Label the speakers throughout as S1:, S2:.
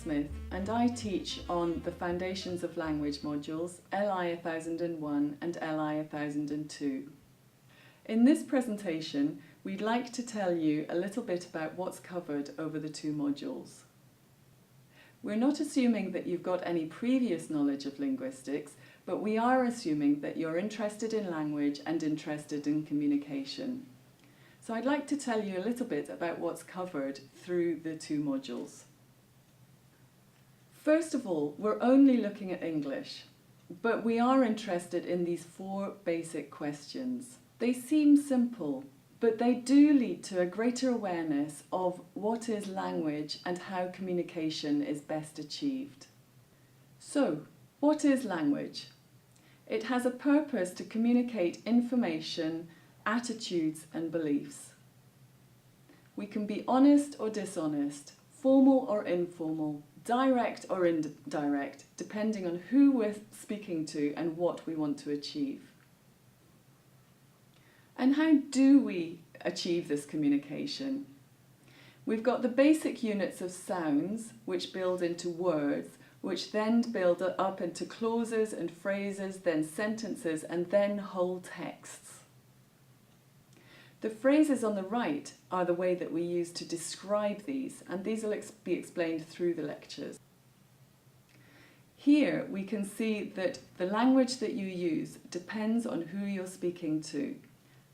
S1: Smith and I teach on the Foundations of Language modules LI1001 and LI1002. In this presentation, we'd like to tell you a little bit about what's covered over the two modules. We're not assuming that you've got any previous knowledge of linguistics, but we are assuming that you're interested in language and interested in communication. So I'd like to tell you a little bit about what's covered through the two modules. First of all, we're only looking at English, but we are interested in these 4 basic questions. They seem simple, but they do lead to a greater awareness of what is language and how communication is best achieved. So, what is language? It has a purpose to communicate information, attitudes and beliefs. We can be honest or dishonest, formal or informal, direct or indirect, depending on who we're speaking to and what we want to achieve. And how do we achieve this communication? We've got the basic units of sounds, which build into words, which then build up into clauses and phrases, then sentences, and then whole texts. The phrases on the right are the way that we use to describe these, and these will be explained through the lectures. Here we can see that the language that you use depends on who you're speaking to,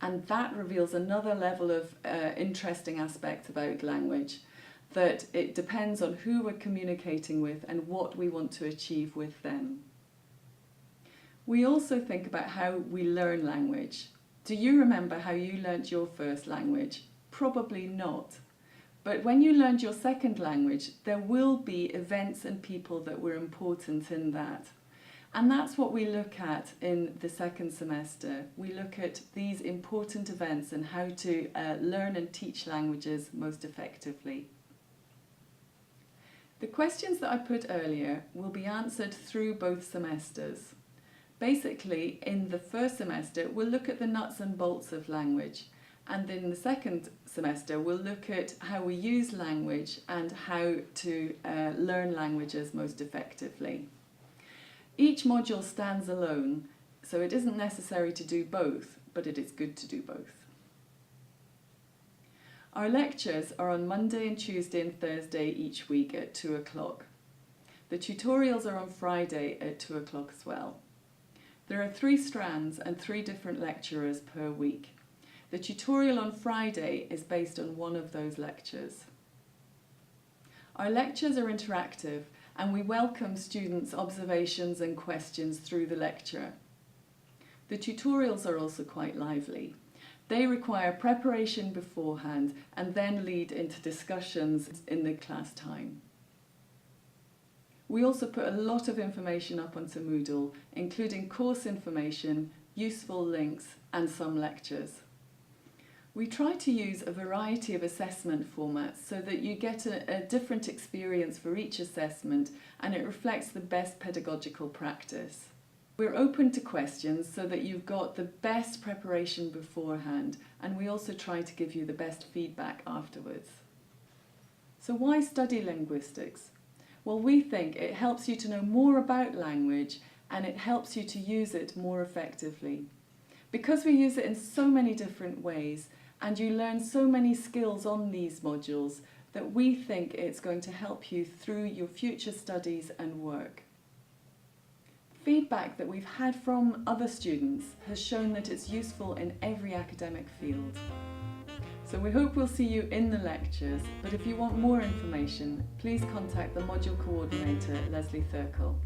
S1: and that reveals another level of interesting aspect about language, that it depends on who we're communicating with and what we want to achieve with them. We also think about how we learn language. Do you remember how you learnt your first language? Probably not. But when you learned your second language, there will be events and people that were important in that. And that's what we look at in the second semester. We look at these important events and how to learn and teach languages most effectively. The questions that I put earlier will be answered through both semesters. Basically, in the first semester, we'll look at the nuts and bolts of language, and in the second semester, we'll look at how we use language and how to learn languages most effectively. Each module stands alone, so it isn't necessary to do both, but it is good to do both. Our lectures are on Monday and Tuesday and Thursday each week at 2 o'clock. The tutorials are on Friday at 2 o'clock as well. There are 3 strands and 3 different lecturers per week. The tutorial on Friday is based on one of those lectures. Our lectures are interactive and we welcome students' observations and questions through the lecture. The tutorials are also quite lively. They require preparation beforehand and then lead into discussions in the class time. We also put a lot of information up onto Moodle, including course information, useful links and some lectures. We try to use a variety of assessment formats so that you get a different experience for each assessment and it reflects the best pedagogical practice. We're open to questions so that you've got the best preparation beforehand, and we also try to give you the best feedback afterwards. So why study linguistics? Well, we think it helps you to know more about language and it helps you to use it more effectively. Because we use it in so many different ways and you learn so many skills on these modules, that we think it's going to help you through your future studies and work. Feedback that we've had from other students has shown that it's useful in every academic field. So we hope we'll see you in the lectures, but if you want more information, please contact the module coordinator, Leslie Thurkle.